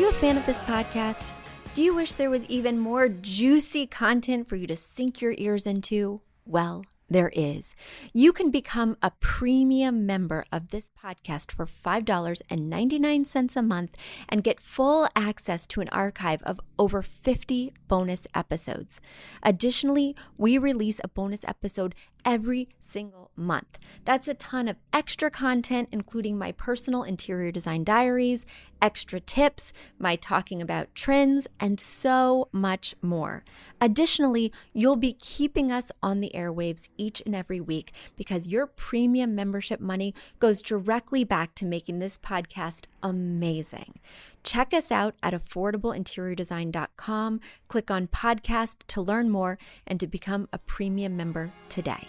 you a fan of this podcast? Do you wish there was even more juicy content for you to sink your ears into? Well, there is. You can become a premium member of this podcast for $5.99 a month and get full access to an archive of over 50 bonus episodes. Additionally, we release a bonus episode every single month. That's a ton of extra content, including my personal interior design diaries, extra tips, my talking about trends, and so much more. Additionally, you'll be keeping us on the airwaves each and every week because your premium membership money goes directly back to making this podcast amazing. Check us out at affordableinteriordesign.com. Click on podcast to learn more and to become a premium member today.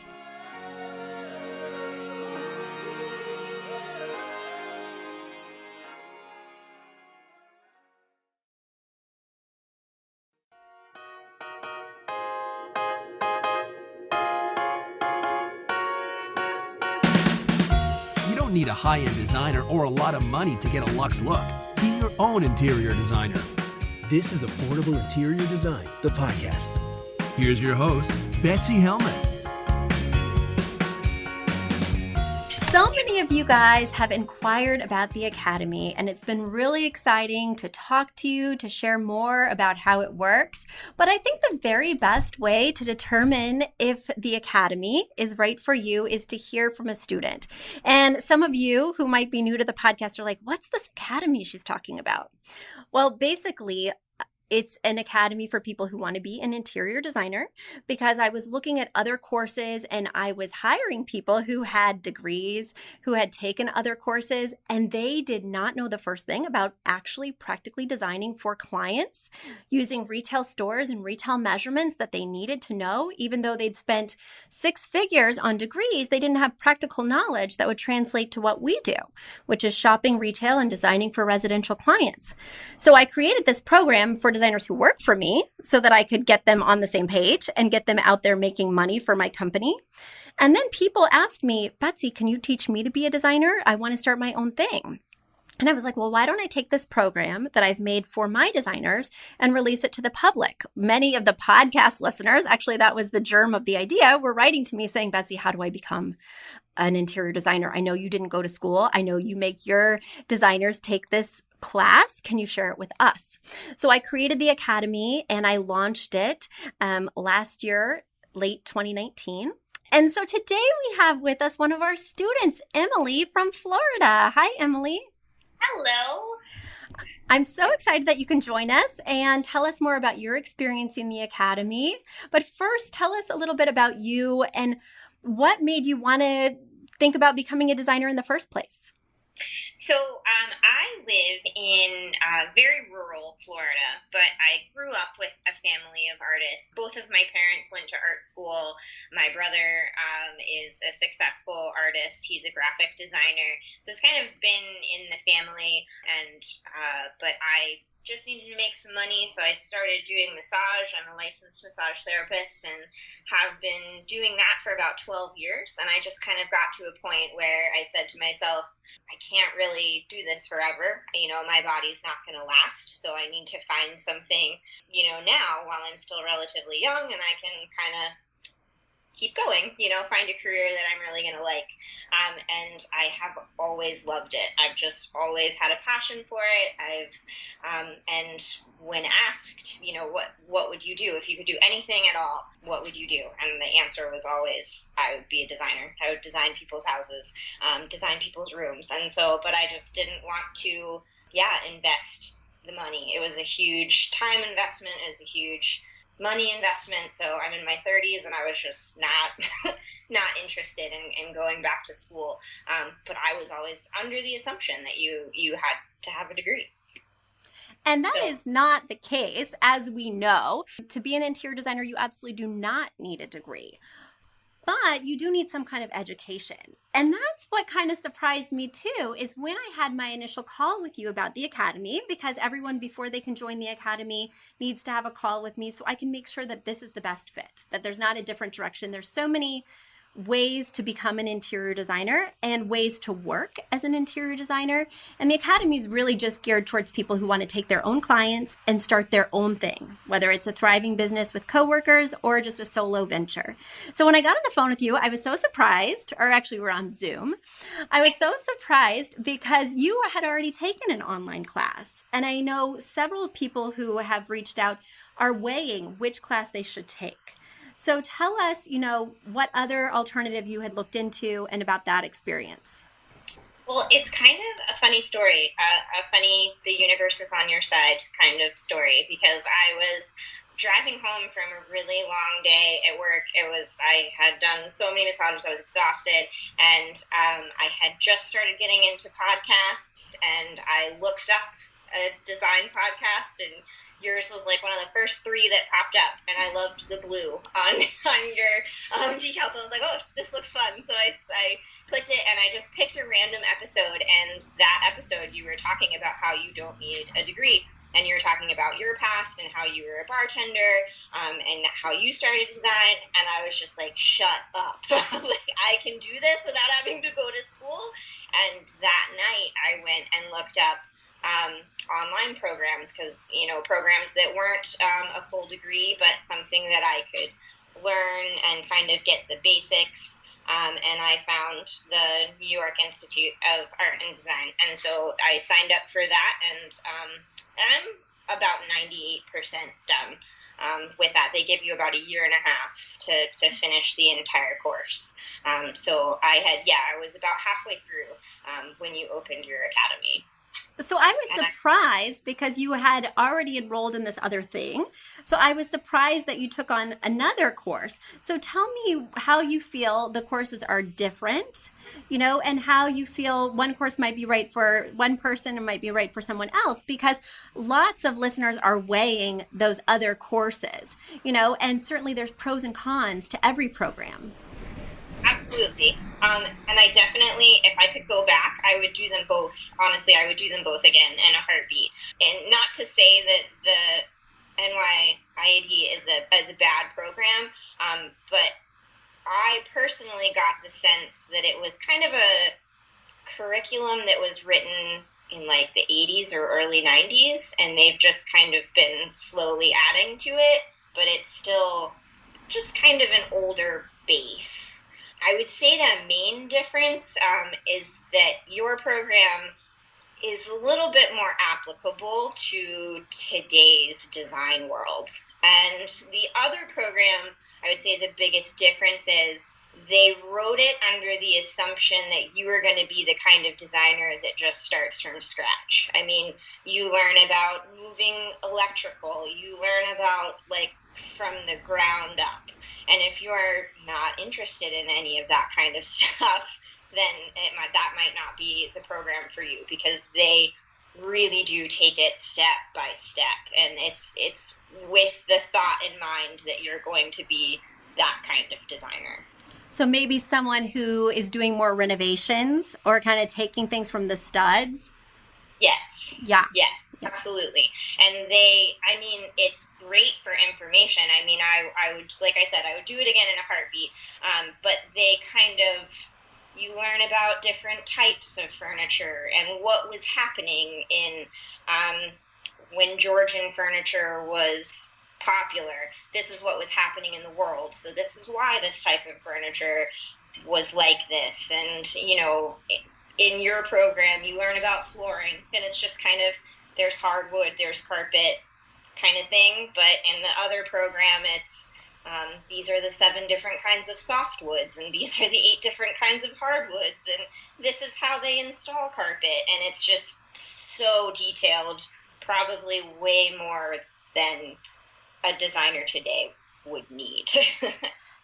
You don't need a high-end designer or a lot of money to get a luxe look. Be your own interior designer. This is Affordable Interior Design, the podcast. Here's your host, Betsy Helmuth. So many of you guys have inquired about the Academy, and it's been really exciting to talk to you, to share more about how it works. But I think the very best way to determine if the Academy is right for you is to hear from a student. And some of you who might be new to the podcast are like, what's this Academy she's talking about? Well, basically, it's an academy for people who want to be an interior designer, because I was looking at other courses and I was hiring people who had degrees, who had taken other courses, and they did not know the first thing about actually practically designing for clients using retail stores and retail measurements that they needed to know. Even though they'd spent six figures on degrees, they didn't have practical knowledge that would translate to what we do, which is shopping retail and designing for residential clients. So I created this program for designers who work for me so that I could get them on the same page and get them out there making money for my company. And then people asked me, Betsy, can you teach me to be a designer? I want to start my own thing. And I was like, well, why don't I take this program that I've made for my designers and release it to the public? Many of the podcast listeners, actually, that was the germ of the idea, were writing to me saying, Betsy, how do I become an interior designer? I know you didn't go to school. I know you make your designers take this class. Can you share it with us? So I created the Academy and I launched it last year, late 2019. And so today we have with us one of our students, Emily from Florida. Hi, Emily. Hello. I'm so excited that you can join us and tell us more about your experience in the Academy. But first, tell us a little bit about you and what made you want to think about becoming a designer in the first place. So I live in very rural Florida, but I grew up with a family of artists. Both of my parents went to art school. My brother is a successful artist. He's a graphic designer. So it's kind of been in the family, and but I just needed to make some money, so I started doing massage. I'm a licensed massage therapist and have been doing that for about 12 years. And I just kind of got to a point where I said to myself, I can't really do this forever. You know, my body's not going to last, so I need to find something, you know, now while I'm still relatively young and I can kind of keep going, you know, find a career that I'm really going to like. And I have always loved it. I've just always had a passion for it. And when asked, you know, what would you do if you could do anything at all? What would you do? And the answer was always, I would be a designer. I would design people's houses, design people's rooms. And so, but I just didn't want to, invest the money. It was a huge time investment. It was a huge money investment. So I'm in my 30s and I was just not interested in going back to school. But I was always under the assumption that you had to have a degree. And that is not the case. As we know, to be an interior designer, you absolutely do not need a degree. But you do need some kind of education. And that's what kind of surprised me too, is when I had my initial call with you about the Academy, because everyone before they can join the Academy needs to have a call with me so I can make sure that this is the best fit, that there's not a different direction. There's so many ways to become an interior designer and ways to work as an interior designer. And the Academy is really just geared towards people who want to take their own clients and start their own thing, whether it's a thriving business with coworkers or just a solo venture. So when I got on the phone with you, I was so surprised, or actually we're on Zoom. I was so surprised because you had already taken an online class. And I know several people who have reached out are weighing which class they should take. So tell us, what other alternative you had looked into and about that experience. Well, it's kind of a funny story, a funny the universe is on your side kind of story, because I was driving home from a really long day at work. I had done so many massages, I was exhausted, and I had just started getting into podcasts, and I looked up a design podcast, and yours was like one of the first three that popped up, and I loved the blue on your decal. So I was like, oh, this looks fun. So I clicked it, and I just picked a random episode, and that episode you were talking about how you don't need a degree, and you were talking about your past and how you were a bartender, and how you started design, and I was just like, shut up. Like, I can do this without having to go to school. And that night I went and looked up online programs, because programs that weren't a full degree, but something that I could learn and kind of get the basics, and I found the New York Institute of Art and Design, and so I signed up for that, and I'm about 98% done with that. They give you about a year and a half to finish the entire course. So I was about halfway through when you opened your academy. So I was surprised because you had already enrolled in this other thing. So I was surprised that you took on another course. So tell me how you feel the courses are different, and how you feel one course might be right for one person and might be right for someone else, because lots of listeners are weighing those other courses, and certainly there's pros and cons to every program. Absolutely. And I definitely, if I could go back, I would do them both. Honestly, I would do them both again in a heartbeat. And not to say that the NYIAD is a bad program, but I personally got the sense that it was kind of a curriculum that was written in like the 80s or early 90s, and they've just kind of been slowly adding to it, but it's still just kind of an older base. I would say the main difference is that your program is a little bit more applicable to today's design world. And the other program, I would say the biggest difference is they wrote it under the assumption that you are going to be the kind of designer that just starts from scratch. I mean, you learn about moving electrical, you learn about from the ground up. And if you're not interested in any of that kind of stuff, then that might not be the program for you, because they really do take it step by step. And it's with the thought in mind that you're going to be that kind of designer. So maybe someone who is doing more renovations or kind of taking things from the studs. Yes. Yeah. Yes, absolutely. And it's great for information. I would, like I said, I would do it again in a heartbeat. But they you learn about different types of furniture and what was happening in, when Georgian furniture was popular. This is what was happening in the world. So this is why this type of furniture was like this. And, in your program, you learn about flooring, and it's just kind of, there's hardwood, there's carpet kind of thing. But in the other program, it's, these are the 7 different kinds of softwoods, and these are the 8 different kinds of hardwoods, and this is how they install carpet. And it's just so detailed, probably way more than a designer today would need.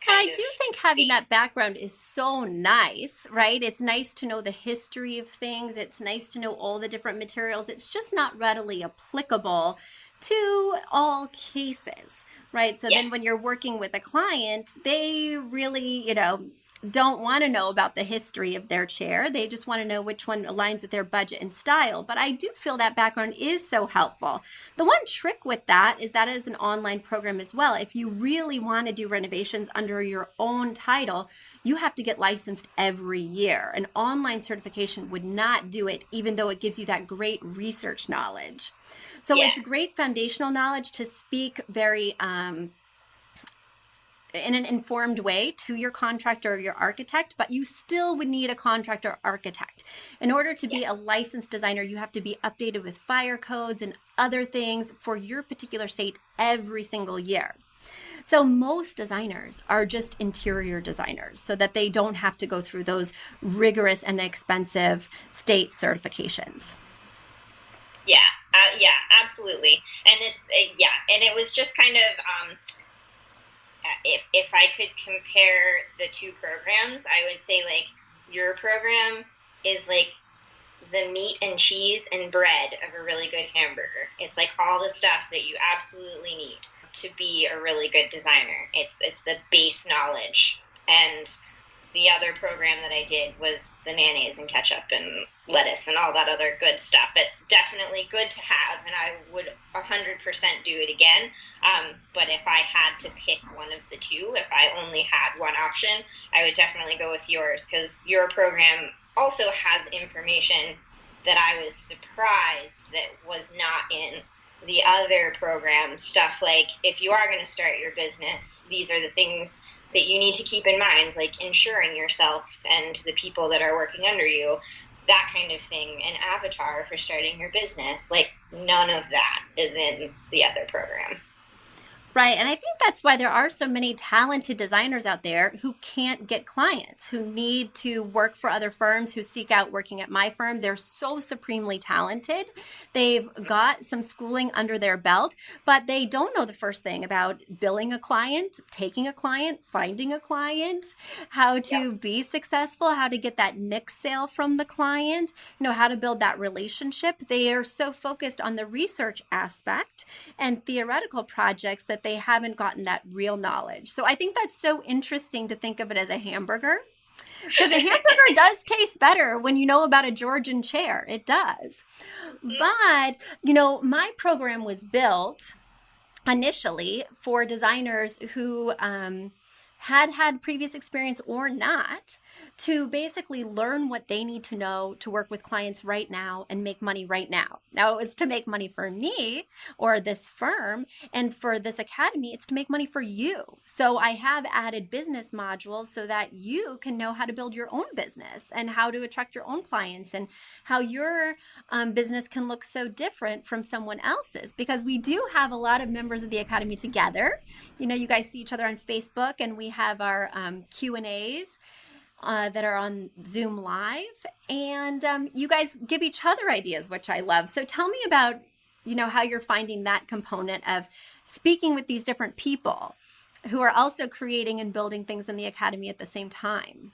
I do think having that background is so nice, right? It's nice to know the history of things. It's nice to know all the different materials. It's just not readily applicable to all cases, right? So then when you're working with a client, they really, don't want to know about the history of their chair. They just want to know which one aligns with their budget and style. But I do feel that background is so helpful. The one trick with that is that is an online program as well. If you really want to do renovations under your own title, you have to get licensed every year. An online certification would not do it, even though it gives you that great research knowledge. So it's great foundational knowledge to speak very in an informed way to your contractor or your architect, but you still would need a contractor or architect. In order to be a licensed designer, you have to be updated with fire codes and other things for your particular state every single year. So most designers are just interior designers so that they don't have to go through those rigorous and expensive state certifications. Yeah, absolutely. And and it was just kind of, if I could compare the two programs, I would say like your program is like the meat and cheese and bread of a really good hamburger. It's like all the stuff that you absolutely need to be a really good designer. It's the base knowledge. And the other program that I did was the mayonnaise and ketchup and lettuce and all that other good stuff. It's definitely good to have, and I would 100% do it again. But if I had to pick one of the two, if I only had one option, I would definitely go with yours, because your program also has information that I was surprised that was not in the other program. Stuff like, if you are going to start your business, these are the things that you need to keep in mind, like insuring yourself and the people that are working under you, that kind of thing. An avatar for starting your business, like none of that is in the other program. Right. And I think that's why there are so many talented designers out there who can't get clients, who need to work for other firms, who seek out working at my firm. They're so supremely talented. They've got some schooling under their belt, but they don't know the first thing about billing a client, taking a client, finding a client, how to be successful, how to get that next sale from the client, how to build that relationship. They are so focused on the research aspect and theoretical projects that they haven't gotten that real knowledge. So I think that's so interesting to think of it as a hamburger, because a hamburger does taste better when you know about a Georgian chair. It does. But, my program was built initially for designers who had previous experience or not, to basically learn what they need to know to work with clients right now and make money right now. Now, it was to make money for me or this firm, and for this academy, it's to make money for you. So I have added business modules so that you can know how to build your own business and how to attract your own clients, and how your business can look so different from someone else's, because we do have a lot of members of the academy together. You guys see each other on Facebook, and we have our Q&As that are on Zoom Live, and you guys give each other ideas, which I love. So tell me about, how you're finding that component of speaking with these different people who are also creating and building things in the academy at the same time.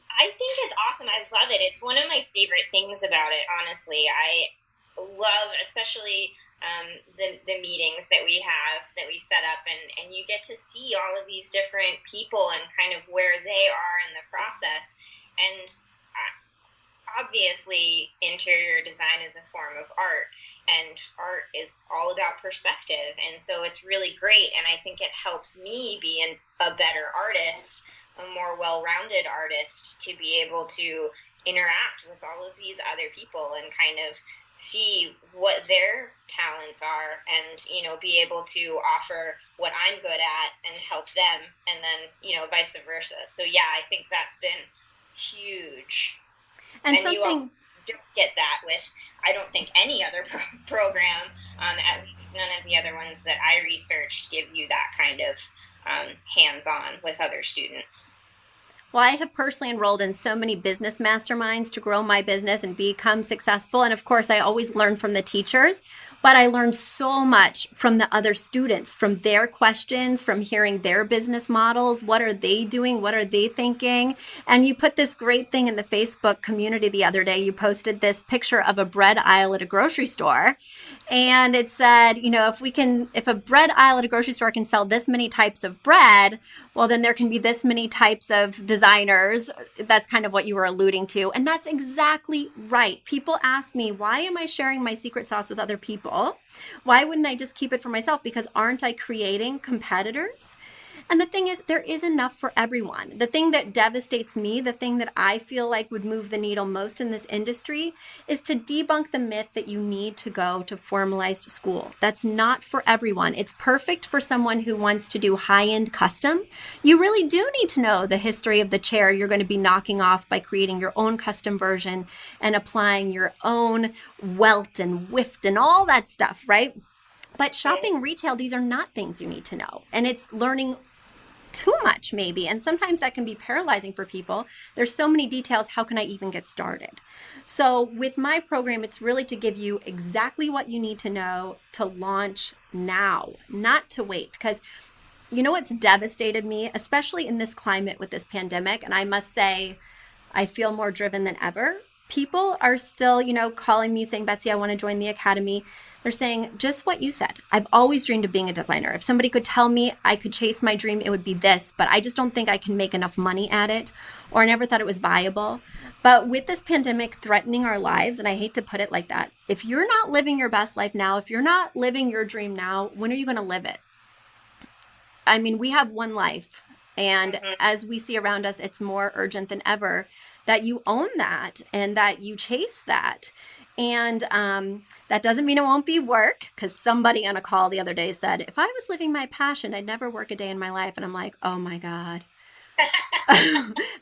I think it's awesome. I love it. It's one of my favorite things about it, honestly. I love, especially the meetings that we have, that we set up, and you get to see all of these different people and kind of where they are in the process. And obviously, interior design is a form of art, and art is all about perspective. And so it's really great. And I think it helps me be a better artist, a more well-rounded artist, to be able to interact with all of these other people and kind of see what their talents are, and be able to offer what I'm good at and help them, and then vice versa. So I think that's been huge. And you also don't get that with, I don't think, any other program. At least none of the other ones that I researched give you that kind of hands-on with other students. Well, I have personally enrolled in so many business masterminds to grow my business and become successful. And of course, I always learn from the teachers, but I learned so much from the other students, from their questions, from hearing their business models. What are they doing? What are they thinking? And you put this great thing in the Facebook community the other day. You posted this picture of a bread aisle at a grocery store. And it said, if a bread aisle at a grocery store can sell this many types of bread, well, then there can be this many types of designers. That's kind of what you were alluding to. And that's exactly right. People ask me, why am I sharing my secret sauce with other people? Why wouldn't I just keep it for myself? Because aren't I creating competitors? And the thing is, there is enough for everyone. The thing that devastates me, the thing that I feel like would move the needle most in this industry, is to debunk the myth that you need to go to formalized school. That's not for everyone. It's perfect for someone who wants to do high-end custom. You really do need to know the history of the chair you're going to be knocking off by creating your own custom version and applying your own welt and wift and all that stuff, right? But shopping retail, these are not things you need to know. And it's learning too much maybe. And sometimes that can be paralyzing for people. There's so many details. How can I even get started? So with my program, it's really to give you exactly what you need to know to launch now, not to wait. Because you know what's devastated me, especially in this climate with this pandemic, and I must say, I feel more driven than ever. People are still, calling me saying, Betsy, I want to join the academy. They're saying just what you said. I've always dreamed of being a designer. If somebody could tell me I could chase my dream, it would be this, but I just don't think I can make enough money at it, or I never thought it was viable. But with this pandemic threatening our lives, and I hate to put it like that, if you're not living your best life now, if you're not living your dream now, when are you going to live it? I mean, we have one life. And as we see around us, it's more urgent than ever that you own that and that you chase that. And that doesn't mean it won't be work, because somebody on a call the other day said, if I was living my passion, I'd never work a day in my life. And I'm like, oh my God,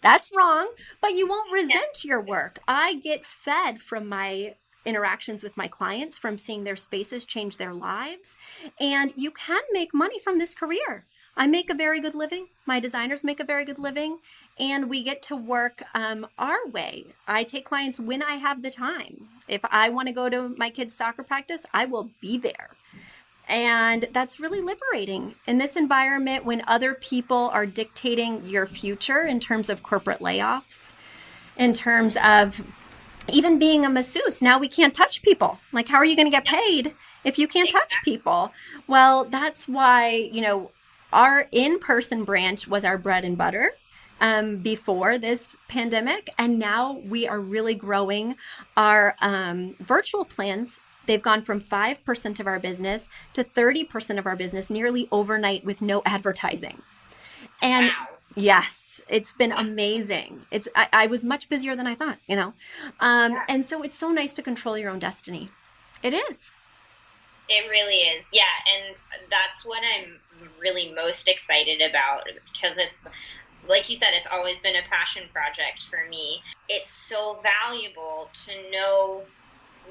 that's wrong. But you won't resent your work. I get fed from my interactions with my clients, from seeing their spaces change their lives. And you can make money from this career. I make a very good living. My designers make a very good living, and we get to work our way. I take clients when I have the time. If I want to go to my kids' soccer practice, I will be there. And that's really liberating in this environment when other people are dictating your future in terms of corporate layoffs, in terms of even being a masseuse. Now we can't touch people. Like, how are you going to get paid if you can't touch people? Well, that's why, our in-person branch was our bread and butter before this pandemic. And now we are really growing our virtual plans. They've gone from 5% of our business to 30% of our business nearly overnight with no advertising. And wow. Yes, it's been amazing. I was much busier than I thought, And so it's so nice to control your own destiny. It is. It really is. Yeah. And that's what I'm really most excited about, because it's, like you said, it's always been a passion project for me. It's so valuable to know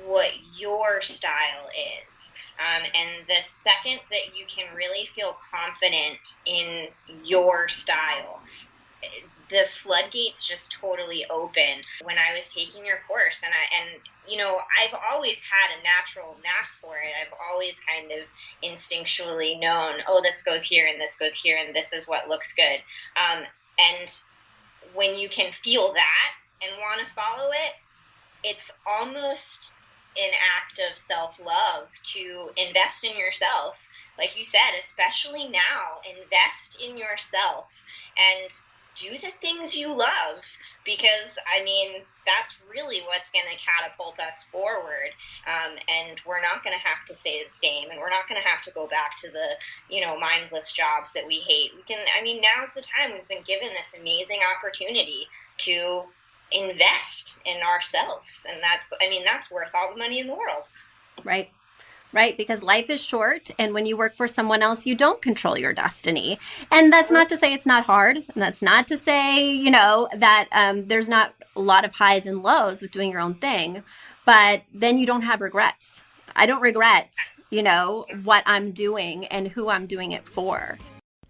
what your style is. And the second that you can really feel confident in your style, the floodgates just totally open. When I was taking your course, and I've always had a natural knack for it. I've always kind of instinctually known, oh, this goes here and this goes here and this is what looks good. And when you can feel that and want to follow it, it's almost an act of self-love to invest in yourself. Like you said, especially now, invest in yourself and do the things you love, because that's really what's going to catapult us forward. And we're not going to have to stay the same, and we're not going to have to go back to the, mindless jobs that we hate. Now's the time. We've been given this amazing opportunity to invest in ourselves. And that's worth all the money in the world. Right. Right, because life is short, and when you work for someone else, you don't control your destiny. And that's not to say it's not hard, and that's not to say, that there's not a lot of highs and lows with doing your own thing, but then you don't have regrets. I don't regret, what I'm doing and who I'm doing it for.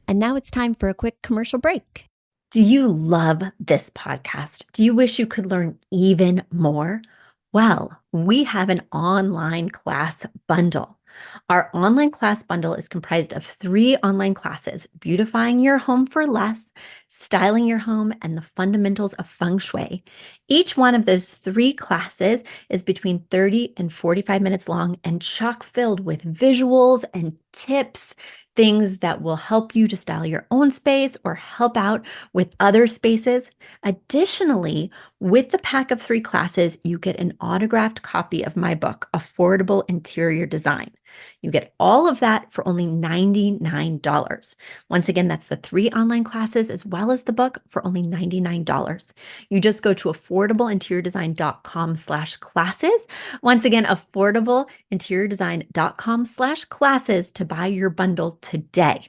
And now it's time for a quick commercial break. Do you love this podcast? Do you wish you could learn even more? Well, we have an online class bundle. Our online class bundle is comprised of 3 online classes: beautifying your home for less, styling your home, and the fundamentals of feng shui. Each one of those 3 classes is between 30 and 45 minutes long and chock filled with visuals and tips, things that will help you to style your own space or help out with other spaces. Additionally, with the pack of 3 classes, you get an autographed copy of my book, Affordable Interior Design. You get all of that for only $99. Once again, that's the 3 online classes as well as the book for only $99. You just go to affordableinteriordesign.com/classes. Once again, affordableinteriordesign.com/classes to buy your bundle today.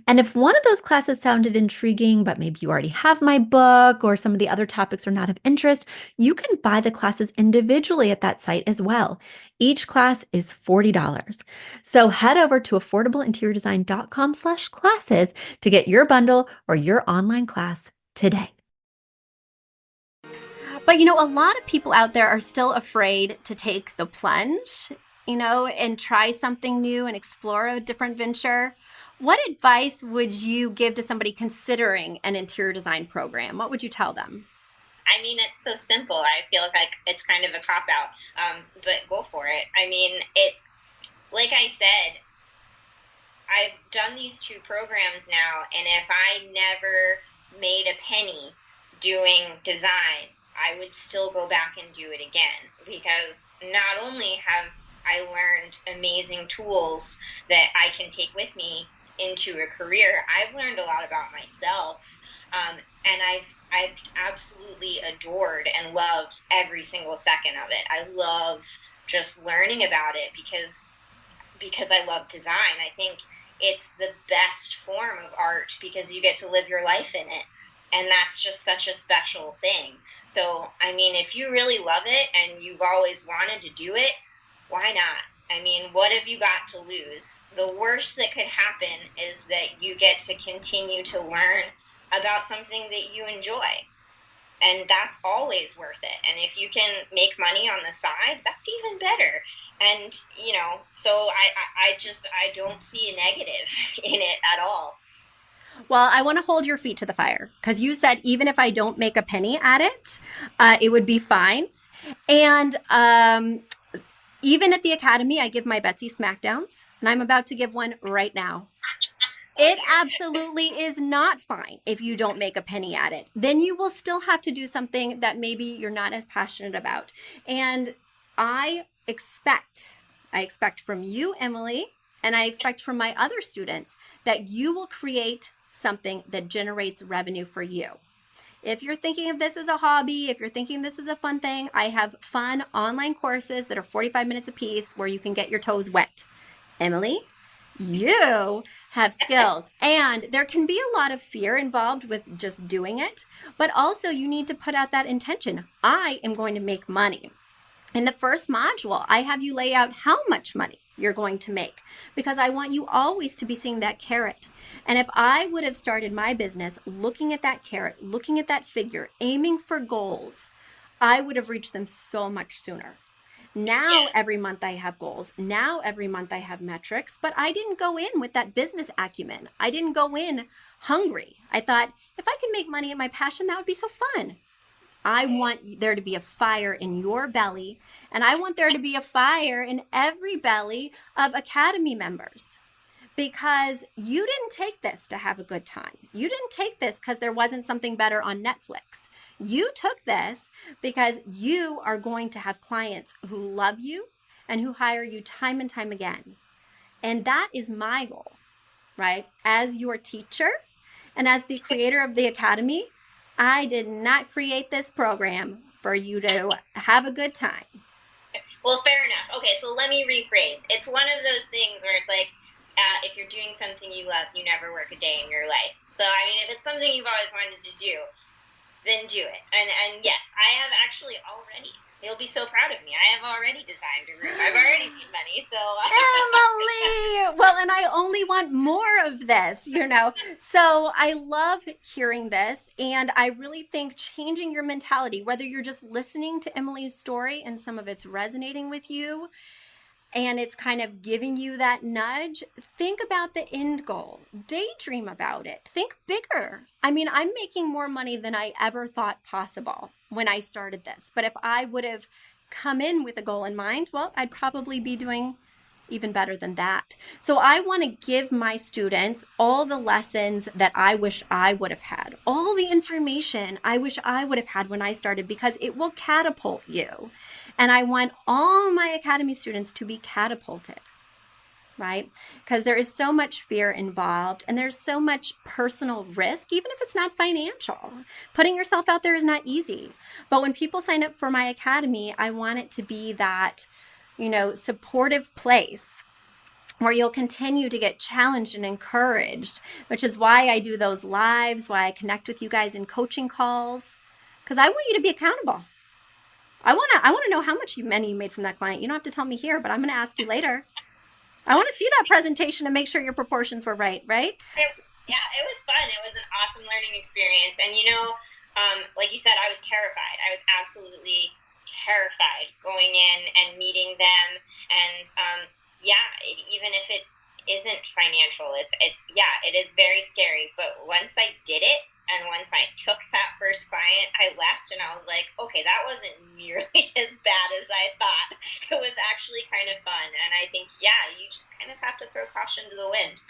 And if one of those classes sounded intriguing, but maybe you already have my book or some of the other topics are not of interest, you can buy the classes individually at that site as well. Each class is $40. So head over to affordableinteriordesign.com/classes to get your bundle or your online class today. But a lot of people out there are still afraid to take the plunge, and try something new and explore a different venture. What advice would you give to somebody considering an interior design program? What would you tell them? I mean, it's so simple. I feel like it's kind of a cop-out, but go for it. I mean, it's, like I said, I've done these 2 programs now, and if I never made a penny doing design, I would still go back and do it again, because not only have I learned amazing tools that I can take with me into a career, I've learned a lot about myself, and I've absolutely adored and loved every single second of it. I love just learning about it because I love design. I think it's the best form of art because you get to live your life in it, and that's just such a special thing. So, I mean, if you really love it and you've always wanted to do it, why not? I mean, what have you got to lose? The worst that could happen is that you get to continue to learn about something that you enjoy. And that's always worth it. And if you can make money on the side, that's even better. And, so I don't see a negative in it at all. Well, I want to hold your feet to the fire because you said even if I don't make a penny at it, it would be fine. And even at the Academy, I give my Betsy Smackdowns, and I'm about to give one right now. It absolutely is not fine if you don't make a penny at it. Then you will still have to do something that maybe you're not as passionate about. And I expect from you, Emily, and I expect from my other students that you will create something that generates revenue for you. If you're thinking of this as a hobby, if you're thinking this is a fun thing, I have fun online courses that are 45 minutes a piece where you can get your toes wet. Emily, you have skills, and there can be a lot of fear involved with just doing it, but also you need to put out that intention. I am going to make money. In the first module, I have you lay out how much money you're going to make because I want you always to be seeing that carrot. And if I would have started my business looking at that carrot, looking at that figure, aiming for goals, I would have reached them so much sooner. Now, every month I have goals. Now, every month I have metrics, but I didn't go in with that business acumen. I didn't go in hungry. I thought, if I can make money at my passion, that would be so fun. I want there to be a fire in your belly, and I want there to be a fire in every belly of Academy members, because you didn't take this to have a good time. You didn't take this because there wasn't something better on Netflix. You took this because you are going to have clients who love you and who hire you time and time again. And that is my goal, right? As your teacher and as the creator of the Academy, I did not create this program for you to have a good time. Well, fair enough. Okay, so let me rephrase. It's one of those things where it's like, if you're doing something you love, you never work a day in your life. So, I mean, if it's something you've always wanted to do, then do it. And yes, I have actually already You'll be so proud of me. I have already designed a room. I've already made money, so. Emily! Well, and I only want more of this, you know. So I love hearing this. And I really think changing your mentality, whether you're just listening to Emily's story and some of it's resonating with you, and it's kind of giving you that nudge, think about the end goal. Daydream about it. Think bigger. I mean, I'm making more money than I ever thought possible when I started this. But if I would have come in with a goal in mind, well, I'd probably be doing even better than that. So I want to give my students all the lessons that I wish I would have had, all the information I wish I would have had when I started, because it will catapult you. And I want all my Academy students to be catapulted, right? Because there is so much fear involved and there's so much personal risk, even if it's not financial. Putting yourself out there is not easy. But when people sign up for my Academy, I want it to be that, you know, supportive place where you'll continue to get challenged and encouraged, which is why I do those lives, why I connect with you guys in coaching calls, because I want you to be accountable. I want to know how much money you made from that client. You don't have to tell me here, but I'm going to ask you later. I want to see that presentation and make sure your proportions were right? Yeah, it was fun. It was an awesome learning experience. And, you know, like you said, I was terrified. I was absolutely terrified going in and meeting them. And, even if it isn't financial, it is very scary. But once I did it, and once I took that first client, I left and I was like, okay, that wasn't nearly as bad as I thought. It was actually kind of fun. And I think, you just kind of have to throw caution to the wind.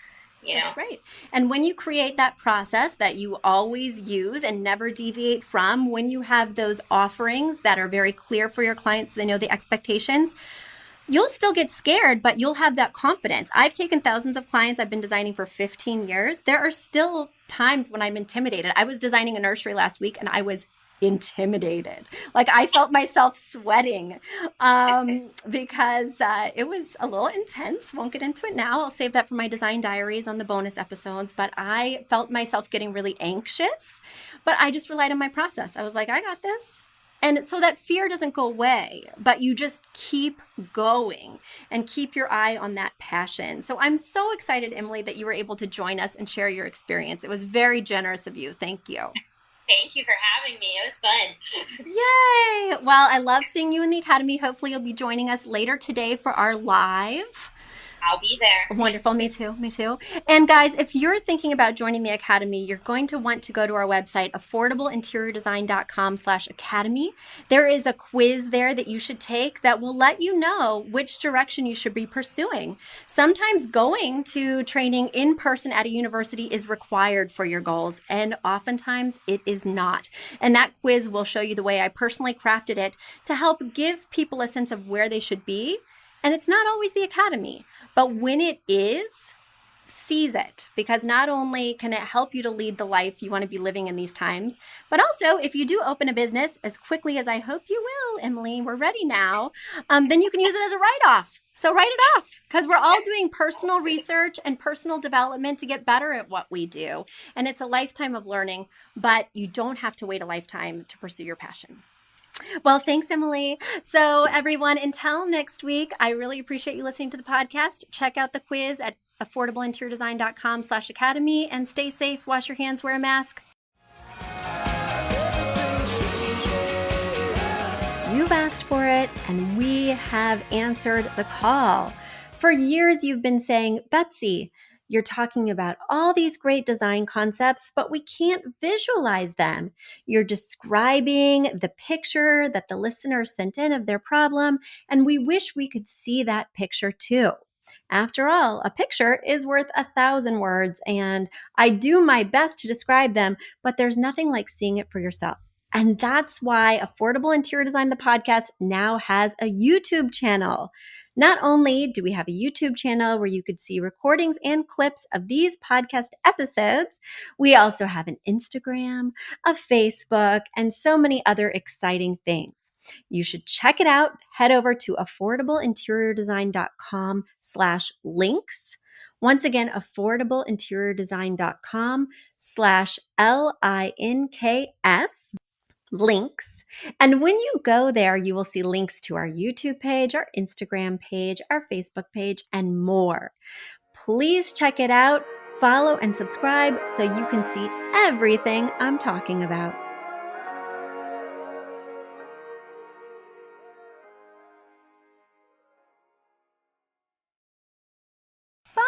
That's right. And when you create that process that you always use and never deviate from, when you have those offerings that are very clear for your clients, they know the expectations, you'll still get scared, but you'll have that confidence. I've taken thousands of clients. I've been designing for 15 years. There are still times when I'm intimidated. I was designing a nursery last week and I was intimidated. Like I felt myself sweating because it was a little intense. Won't get into it now. I'll save that for my design diaries on the bonus episodes. But I felt myself getting really anxious, but I just relied on my process. I was like, I got this. And so that fear doesn't go away, but you just keep going and keep your eye on that passion. So I'm so excited, Emily, that you were able to join us and share your experience. It was very generous of you. Thank you. Thank you for having me. It was fun. Yay! Well, I love seeing you in the Academy. Hopefully you'll be joining us later today for our live. I'll be there. Wonderful. Me too. And guys, if you're thinking about joining the Academy, you're going to want to go to our website, affordableinteriordesign.com/academy. There is a quiz there that you should take that will let you know which direction you should be pursuing. Sometimes going to training in person at a university is required for your goals, and oftentimes it is not. And that quiz will show you the way I personally crafted it to help give people a sense of where they should be. And it's not always the Academy, but when it is, seize it, because not only can it help you to lead the life you want to be living in these times, but also if you do open a business as quickly as I hope you will, Emily, we're ready now, then you can use it as a write-off. So write it off, because we're all doing personal research and personal development to get better at what we do. And it's a lifetime of learning, but you don't have to wait a lifetime to pursue your passion. Well, thanks, Emily. So everyone, until next week, I really appreciate you listening to the podcast. Check out the quiz at affordableinteriordesign.com/academy and stay safe, wash your hands, wear a mask. You've asked for it, and we have answered the call. For years, you've been saying, Betsy, you're talking about all these great design concepts, but we can't visualize them. You're describing the picture that the listener sent in of their problem, and we wish we could see that picture too. After all, a picture is worth 1,000 words, and I do my best to describe them, but there's nothing like seeing it for yourself. And that's why Affordable Interior Design, the podcast, now has a YouTube channel. Not only do we have a YouTube channel where you could see recordings and clips of these podcast episodes, we also have an Instagram, a Facebook, and so many other exciting things. You should check it out. Head over to affordableinteriordesign.com/links. Once again, affordableinteriordesign.com/LINKS. links. And when you go there, you will see links to our YouTube page, our Instagram page, our Facebook page, and more. Please check it out, follow and subscribe so you can see everything I'm talking about. Bye!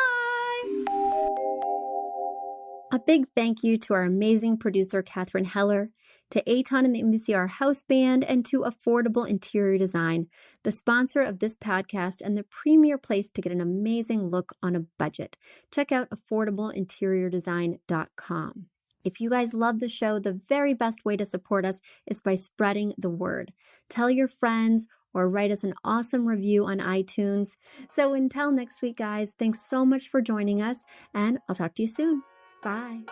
A big thank you to our amazing producer, Catherine Heller, to Aton and the MVCR House Band, and to Affordable Interior Design, the sponsor of this podcast and the premier place to get an amazing look on a budget. Check out affordableinteriordesign.com. If you guys love the show, the very best way to support us is by spreading the word. Tell your friends or write us an awesome review on iTunes. So until next week, guys, thanks so much for joining us, and I'll talk to you soon. Bye.